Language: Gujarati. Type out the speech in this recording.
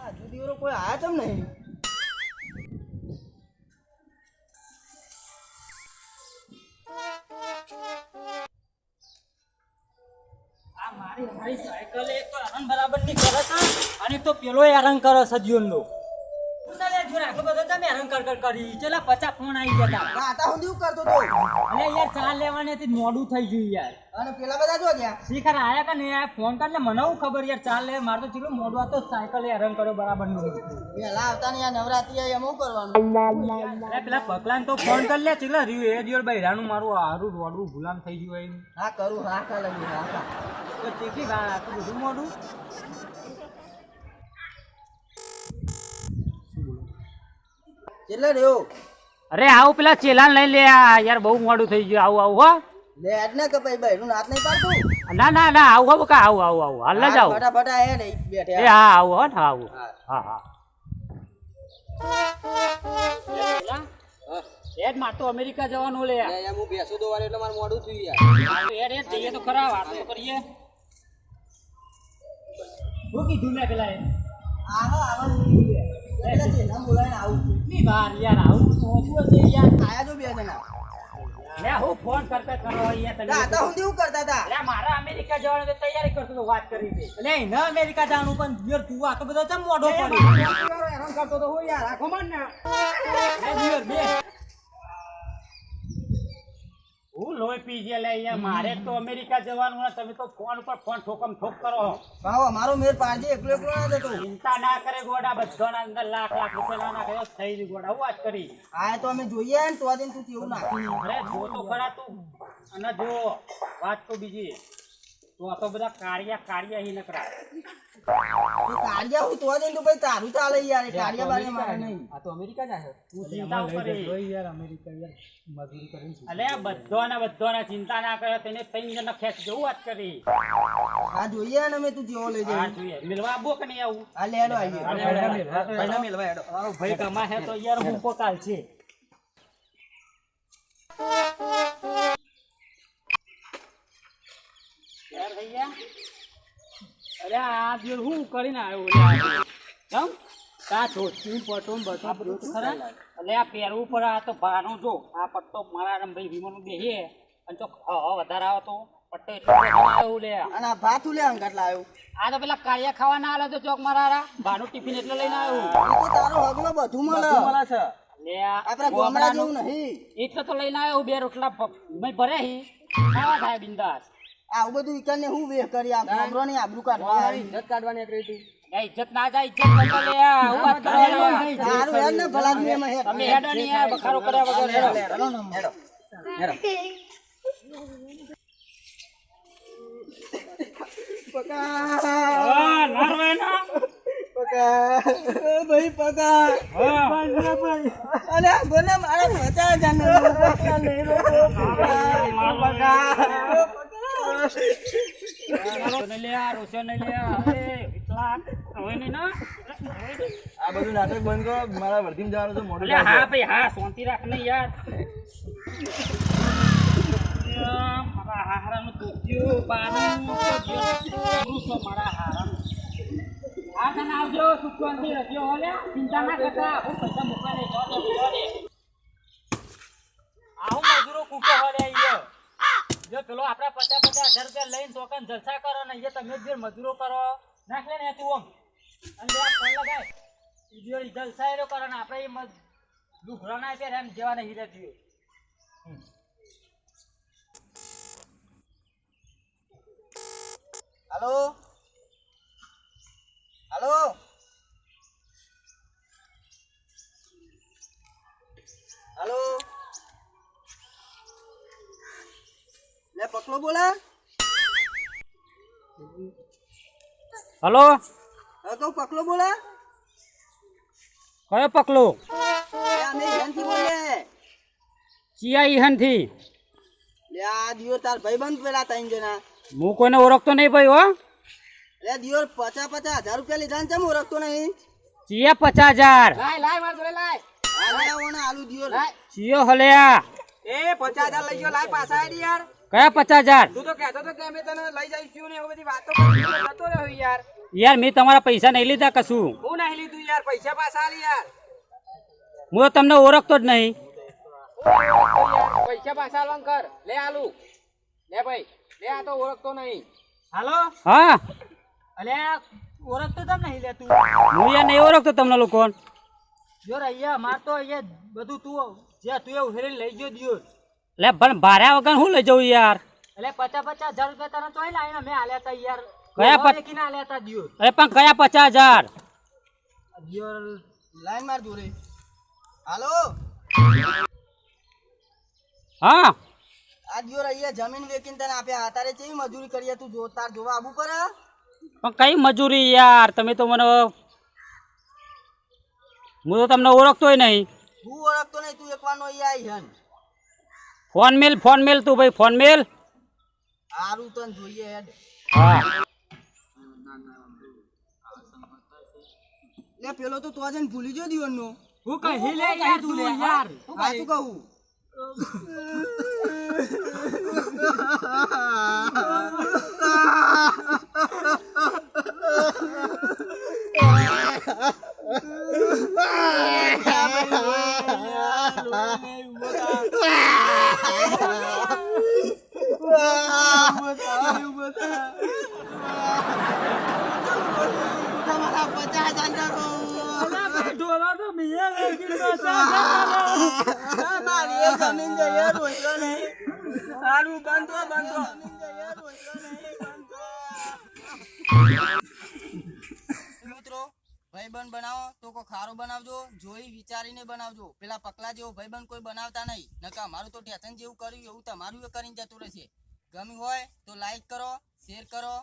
હજુ દિવસો કોઈ આયા તમ નહીં. આ મારી સાયકલ એક તો હરણ બરાબર ની કરે છે અને તો પેલો હેરાન કરે છે જીવનનો. ઉસાલે જોર આટલો બધો તમે હેરાન કરી ચલા 50 ફોન આવી ગયા તા. આતા હું દીવ કરતો તો. અરે યાર ચા લેવાની હતી મોડું થઈ ગયું યાર. અને પેલા બધા જો ગયા. શીખર આયા કે નહીં આયા ફોન કરલે મને હું ખબર યાર ચા લે માર તો ચીલો મોડું આ તો સાયકલ હેરાન કર્યો બરાબર નું. પેલા આવતા ને આ નવરાત્રી આવી એમ હું કરવાનું. અરે પેલા પકલાન તો ફોન કર લે ચીલા રહ્યું એ દિયોર બૈરાનું મારું હારું રોડું ગુલામ થઈ ગયું એમ. હા કરું હા કા લગી હા કા. તો ચીકી વાર આટલું બધું મોડું. કેટલે રહ્યો. અરે આવું પેલા ચેલાન લઈ લે યાર બહુ મોડું થઈ ગયું આવું હો. લે આજ ને કે ભાઈ ભાઈ નું હાથ નહીં પાડતું. ના આવું હો કા આવું હાલ જ આવું. ફટાફટ આયા ને બેઠે. એ હા આવું હો હા આવું હા એડ માર તો અમેરિકા જવાનું લે યાર હું બેસું તો વારે એટલે મારું મોડું થયું યાર. એડ જઈએ તો ખરા વાતો કરીએ. હું કીધું મેં પેલા આવો આવો પેલા છે નામ બોલાઈને આવું. કેટલી વાર યાર આવું ઓછું હશે યાર. આયા જો બે જણા. લે હું ફોન કરતા કરો યાર તમે. આતા હું દીવ કરતા હતા. લે મારા અમેરિકા જવાની તો તૈયારી કરતો તો વાત કરી દે. લે ન અમેરિકા જવાનું પણ યાર તું આ તો બધો ચમ મોઢો પડી. હેરાન કરતો તો હું યાર આખો માર ને. લે યાર બે હું લોહી પી ગયા લે યાર મારે તો અમેરિકા જવાનું ને તમે તો ફોન ઉપર ફોન ઠોકમ ઠોક કરો. ભાવ મારો મેર પાડજે એકલો એકલો ના જતો. ચિંતા ના કરે ગોડા બધાના અંદર લાખ રૂપિયા ના નાખે થઈ ગયું ગોડા હું વાત કરી. આ તો અમે જોઈએ ને તો દિન તું કેવું નાખી. અરે જો તો ખરા તું અને જો વાત તો બીજી તો આ તો બધા કાર્યા હી નકરા. એ કાળિયા હું તો દિન તું ભાઈ તારું ચાલે યાર. એ કાળિયા બારે મારે નહીં. આ તો અમેરિકા જાય તું ચિંતા કરે યાર અમેરિકા યાર મજૂરી કરીને. અલે આ બધાના ચિંતા ના કરે તેને ત્રણ જણ ખેંચ જવું વાત કરી. આ જોઈએ ને અમે તું જેવો લઈ હા જાય. જોઈએ મિલવા આવો કે નહીં આવું. આ લેડો આવી. પહેલા મિલવા હેડો. ભાઈ કમા હે તો યાર હું કો કાલ છે. યાર ભૈયા અરે આ દિલ હું કરીને આવ્યો યાર. કેમ કા છોટી પટોમ બટા બધું ખરા. એટલે આ પહેરવું પડે આ તો ભાનું જો આ પટ્ટો મારા ભાઈ વિમાનું બેહે અને જો વધારે આવે તો પટ્ટો એટલો આવ્યો લે. અને આ ભાત લે આમ કેટલા આવ્યું. આ તો પેલા કાળિયા ખાવા ના આલે તો ચોક મારા ભાનું ટિફિન એટલે લઈને આવ્યો. એ તો તારો હગલો બધું મળે છે. લે આપડા ગામડા જેવું નહીં. એટલે તો લઈને આવ્યો બે રોટલા મેં ભરે હી ખાવા થાય બિંદાસ. આવું બધું ઈકને હું વેહ કરી આ ગામડો ની આબરૂ કાઢવા ઇજ્જત કાઢવાની કરી તું. ઇજ્જત ના જાય ઇજ્જત કરતો લે હું વાત કરો. તારું હેડ ને ભલા દુનિયા માં હેડ. તમે હેડો નહીં આ બખારો કર્યા વગર હેડો. હેડો. પકા નારવે ના પકા ભાઈ પકા. અરે બોલે મારા 50,000 નો પકા લઈ લો પકા. આ બધું નાટક બંધ કરો. મારા વર્ધીમ જવાનું છે મોડું હા ભાઈ હા શાંતિ રાખ ને યાર. મારા હારાનું દુખ્યું બાનું મારા હારાનું. આ તને આવજો સુખ શાંતિ રજો હોલે ચિંતા ના કરતા હું પૈસા મૂકવા નહીં જોડે. આવું મજૂરો કૂટો હોલે અહીંયા. જો પેલો આપડા 50,000 રૂપિયા લઈને તોકન જલસા કરો ને એ તમે જે મજૂરો કરો નાખ લે ને તું ઓમ અને આ ફોન લગાય ઈડિયો જલસા એરો કરો ને આપણે એ લુઘડા ના પહેરે એમ જેવા નહીં રહેતી. હાલો હાલો હાલો લે પકલો બોલા. હલો હા તો પકલો બોલા. કયો પકલો અમે હેનથી બોલે. ચિયા ઈહન થી લે આ દિયો તાર ભાઈબંધ પેલા ત્રણ જણા. હું કોઈને ઓળખતો નહીં ભાઈ હો. લે દિયો 50,000 રૂપિયા લીધા ને ચમ ઓળખતો નહીં. ચિયા 50,000 લાય માર જોડે લાય. આ લે ઓને આલુ દિયો લાય. ચિયો હલ્યા એ 50,000 લઈ ગયો લાય પાછા આડી યાર. કયા 50,000 તું તો કહેતો તો કે અમે તને લઈ જઈશું ને એવી બધી વાતો કરી જતો રહ્યો યાર. યાર મેં તમારા પૈસા નહીં લીધા કશું. હું નહીં લીધું યાર પૈસા પાછા આલી યાર હું તો તમને ઓળખતો જ નહીં. પૈસા પાછા આલવાનું કર લે આલુ લે ભાઈ લે આ તો ઓળખતો નહીં હાલો હા અલે ઓળખતો તમ નહીં લે તું. હું યાર નહીં ઓળખતો તમને લોકો. જો અહીંયા માર તો અહીંયા બધું તું જે તું એવું હેરીને લઈ ગયો દિયો. લે પણ ભાર્યા વગર હું લઈ જઉં યાર. એટલે 50,000 રૂપિયા તને ચોઈ લાવીને મેં આલ્યા તા યાર. કયા કિના આલ્યા તા દિયો. અરે પણ કયા 50,000? દિયો લાઈન માર જોડે હાલો હા આ દિયો અહીંયા જમીન વેચીને તને આપ્યા તારે કેવી મજૂરી કરીએ તું જો તાર જોવા આવું પડે પણ કઈ મજૂરી યાર તમે તો મને હું તો તમને ઓળખતોય નહીં. હું ઓળખતો નહીં તું એકવાનો અહીંયા આવી હન ફોન મેલ તું ભાઈ ફોન મેલ. હારું તને જોઈએ હેડ હા લે પેલો તો જઈને ભૂલી ગયો દીવનનો હું કહી લે યાર તું યાર હું કહું જમીન જઈએ રોટલો નહીં સારું બંધો મિત્રો ભાઈબંધ બનાવો તો કોઈ ખારો બનાવજો જોઈ વિચારીને બનાવજો પેલા પકલા જેવો ભાઈબંધ કોઈ બનાવતા નહીં નકા મારું તો ટેશન જેવું કર્યું એવું તમારું કરીને જતું રહેશે ગમ્યું હોય તો લાઈક કરો શેર કરો